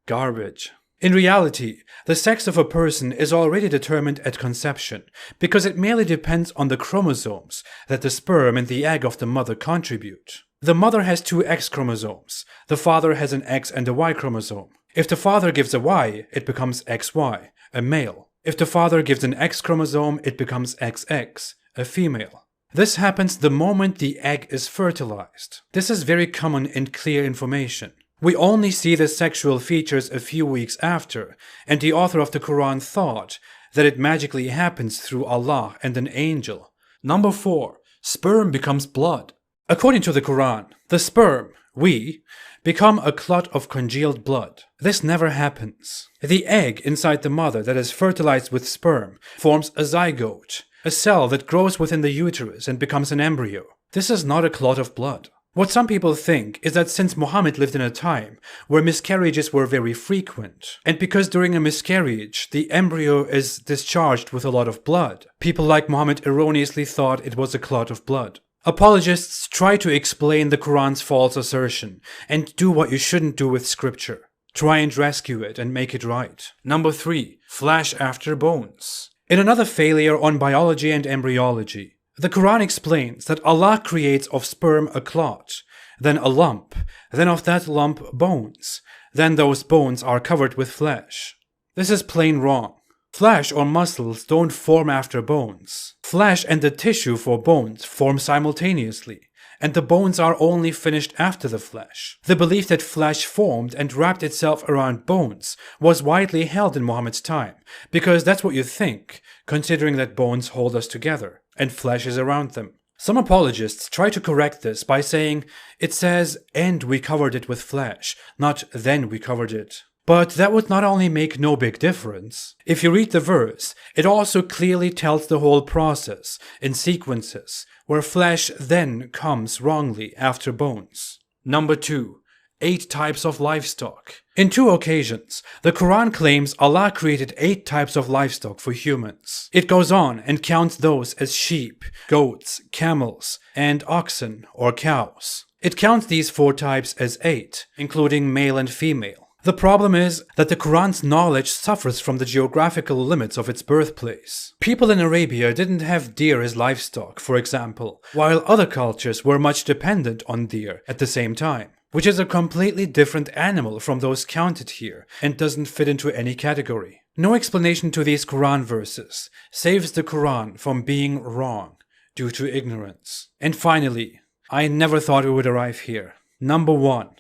garbage. In reality, the sex of a person is already determined at conception because it merely depends on the chromosomes that the sperm and the egg of the mother contribute. The mother has 2 X chromosomes. The father has an X and a Y chromosome. If the father gives a Y, it becomes XY, a male. If the father gives an X chromosome, it becomes XX, a female. This happens the moment the egg is fertilized. This is very common and clear information. We only see the sexual features a few weeks after, and the author of the Quran thought that it magically happens through Allah and an angel. Number 4. Sperm becomes blood. According to the Quran, the sperm, we, become a clot of congealed blood. This never happens. The egg inside the mother that is fertilized with sperm forms a zygote, a cell that grows within the uterus and becomes an embryo. This is not a clot of blood. What some people think is that since Muhammad lived in a time where miscarriages were very frequent, and because during a miscarriage the embryo is discharged with a lot of blood, people like Muhammad erroneously thought it was a clot of blood. Apologists try to explain the Quran's false assertion and do what you shouldn't do with scripture. Try and rescue it and make it right. Number 3. Flesh after bones. In another failure on biology and embryology, the Quran explains that Allah creates of sperm a clot, then a lump, then of that lump bones, then those bones are covered with flesh. This is plain wrong. Flesh or muscles don't form after bones. Flesh and the tissue for bones form simultaneously, and the bones are only finished after the flesh. The belief that flesh formed and wrapped itself around bones was widely held in Muhammad's time, because that's what you think, considering that bones hold us together, and flesh is around them. Some apologists try to correct this by saying, it says, and we covered it with flesh, not then we covered it. But that would not only make no big difference. If you read the verse, it also clearly tells the whole process, in sequences, where flesh then comes wrongly after bones. Number 2. 8 types of livestock. In 2 occasions, the Quran claims Allah created 8 types of livestock for humans. It goes on and counts those as sheep, goats, camels, and oxen or cows. It counts these 4 types as 8, including male and female. The problem is that the Quran's knowledge suffers from the geographical limits of its birthplace. People in Arabia didn't have deer as livestock, for example, while other cultures were much dependent on deer at the same time, which is a completely different animal from those counted here and doesn't fit into any category. No explanation to these Quran verses saves the Quran from being wrong due to ignorance. And finally, I never thought we would arrive here. Number 1.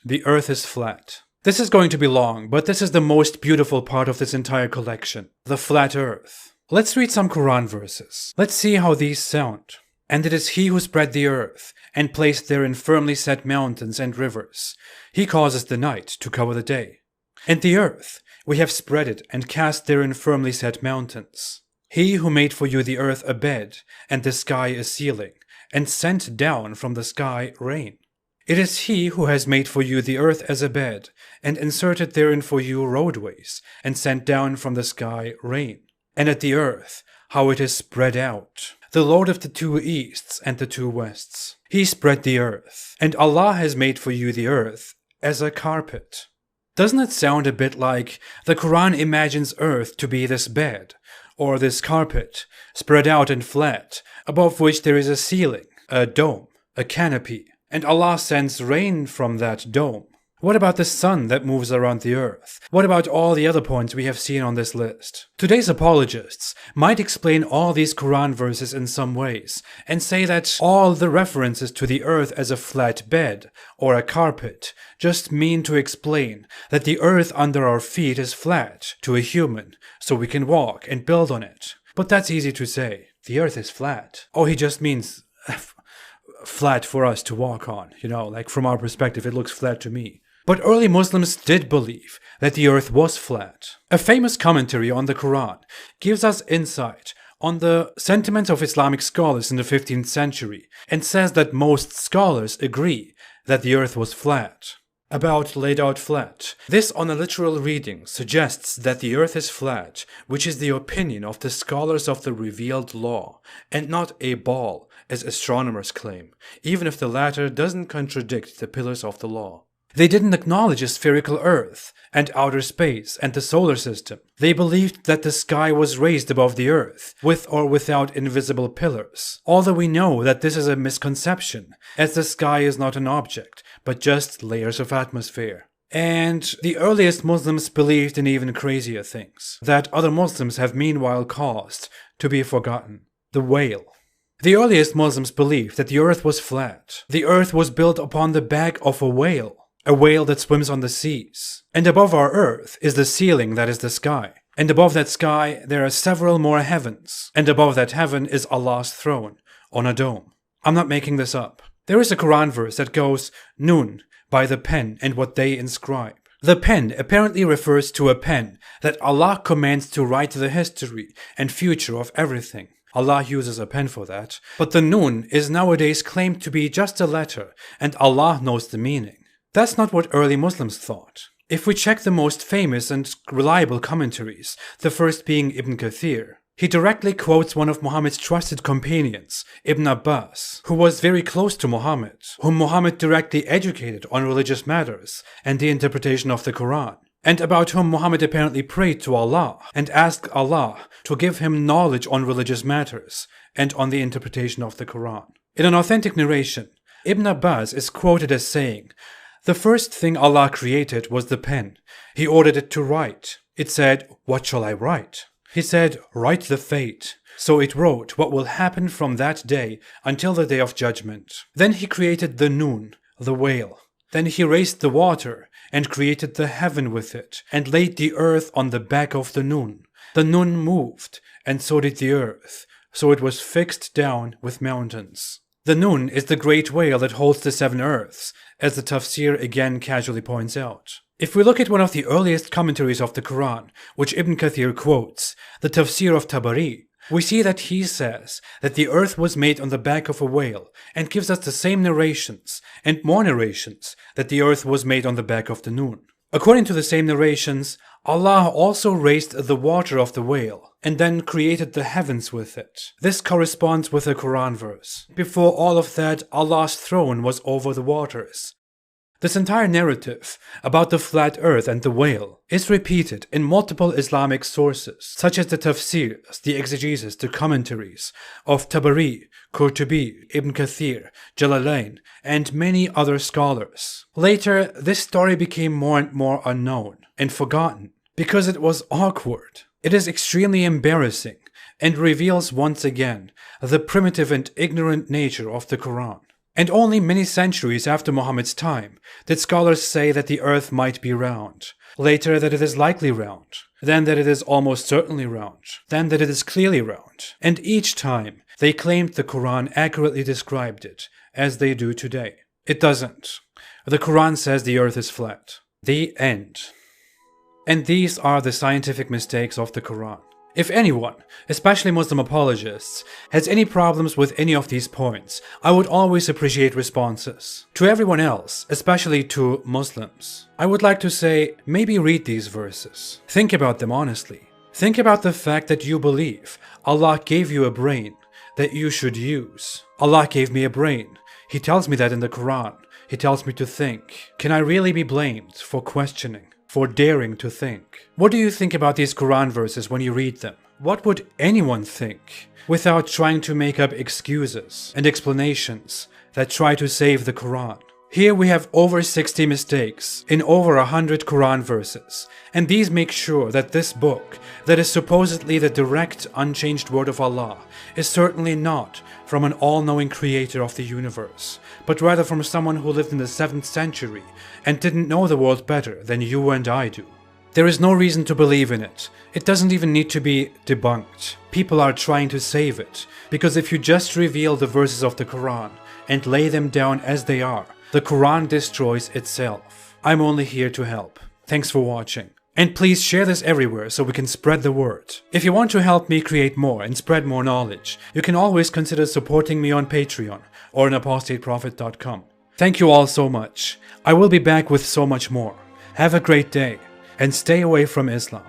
The earth is flat. This is going to be long, but this is the most beautiful part of this entire collection. The flat earth. Let's read some Quran verses. Let's see how these sound. And it is He who spread the earth, and placed therein firmly set mountains and rivers. He causes the night to cover the day. And the earth, we have spread it, and cast therein firmly set mountains. He who made for you the earth a bed, and the sky a ceiling, and sent down from the sky rain. It is He who has made for you the earth as a bed, and inserted therein for you roadways, and sent down from the sky rain. And at the earth, how it is spread out, the Lord of the 2 easts and the 2 wests. He spread the earth, and Allah has made for you the earth as a carpet. Doesn't it sound a bit like the Quran imagines earth to be this bed, or this carpet, spread out and flat, above which there is a ceiling, a dome, a canopy, and Allah sends rain from that dome? What about the sun that moves around the earth? What about all the other points we have seen on this list? Today's apologists might explain all these Quran verses in some ways and say that all the references to the earth as a flat bed or a carpet just mean to explain that the earth under our feet is flat to a human, so we can walk and build on it. But that's easy to say. The earth is flat. Oh, he just means flat for us to walk on. You know, like from our perspective, it looks flat to me. But early Muslims did believe that the earth was flat. A famous commentary on the Quran gives us insight on the sentiments of Islamic scholars in the 15th century and says that most scholars agree that the earth was flat. About laid out flat. This on a literal reading suggests that the earth is flat, which is the opinion of the scholars of the revealed law, and not a ball, as astronomers claim, even if the latter doesn't contradict the pillars of the law. They didn't acknowledge a spherical earth and outer space and the solar system. They believed that the sky was raised above the earth, with or without invisible pillars. Although we know that this is a misconception, as the sky is not an object, but just layers of atmosphere. And the earliest Muslims believed in even crazier things, that other Muslims have meanwhile caused to be forgotten. The whale. The earliest Muslims believed that the earth was flat. The earth was built upon the back of a whale that swims on the seas. And above our earth is the ceiling that is the sky. And above that sky there are several more heavens. And above that heaven is Allah's throne, on a dome. I'm not making this up. There is a Quran verse that goes, Nun, by the pen and what they inscribe. The pen apparently refers to a pen that Allah commands to write the history and future of everything. Allah uses a pen for that. But the Nun is nowadays claimed to be just a letter, and Allah knows the meaning. That's not what early Muslims thought. If we check the most famous and reliable commentaries, the first being Ibn Kathir, he directly quotes one of Muhammad's trusted companions, Ibn Abbas, who was very close to Muhammad, whom Muhammad directly educated on religious matters and the interpretation of the Quran, and about whom Muhammad apparently prayed to Allah and asked Allah to give him knowledge on religious matters and on the interpretation of the Quran. In an authentic narration, Ibn Abbas is quoted as saying, "The first thing Allah created was the pen. He ordered it to write. It said, 'What shall I write?' He said, 'Write the fate.' So it wrote what will happen from that day until the day of judgment. Then he created the Nun, the whale. Then he raised the water and created the heaven with it and laid the earth on the back of the Nun. The Nun moved, and so did the earth. So it was fixed down with mountains." The Nun is the great whale that holds the 7 earths, as the Tafsir again casually points out. If we look at one of the earliest commentaries of the Quran, which Ibn Kathir quotes, the Tafsir of Tabari, we see that he says that the earth was made on the back of a whale and gives us the same narrations and more narrations that the earth was made on the back of the Nun. According to the same narrations, Allah also raised the water of the whale and then created the heavens with it. This corresponds with a Quran verse. Before all of that, Allah's throne was over the waters. This entire narrative about the flat earth and the whale is repeated in multiple Islamic sources, such as the tafsirs, the exegesis, the commentaries of Tabari, Qurtubi, Ibn Kathir, Jalalain, and many other scholars. Later, this story became more and more unknown and forgotten because it was awkward. It is extremely embarrassing and reveals once again the primitive and ignorant nature of the Quran. And only many centuries after Muhammad's time did scholars say that the earth might be round, later that it is likely round, then that it is almost certainly round, then that it is clearly round, and each time they claimed the Quran accurately described it, as they do today. It doesn't. The Quran says the earth is flat. The end. And these are the scientific mistakes of the Quran. If anyone, especially Muslim apologists, has any problems with any of these points, I would always appreciate responses. To everyone else, especially to Muslims, I would like to say, maybe read these verses. Think about them honestly. Think about the fact that you believe Allah gave you a brain that you should use. Allah gave me a brain. He tells me that in the Quran. He tells me to think. Can I really be blamed for questioning? For daring to think? What do you think about these Quran verses when you read them? What would anyone think without trying to make up excuses and explanations that try to save the Quran? Here we have over 60 mistakes in over 100 Quran verses, and these make sure that this book, that is supposedly the direct, unchanged word of Allah, is certainly not from an all-knowing creator of the universe, but rather from someone who lived in the 7th century and didn't know the world better than you and I do. There is no reason to believe in it. It doesn't even need to be debunked. People are trying to save it, because if you just reveal the verses of the Quran and lay them down as they are, the Quran destroys itself. I'm only here to help. Thanks for watching. And please share this everywhere so we can spread the word. If you want to help me create more and spread more knowledge, you can always consider supporting me on Patreon or on apostateprophet.com. Thank you all so much. I will be back with so much more. Have a great day and stay away from Islam.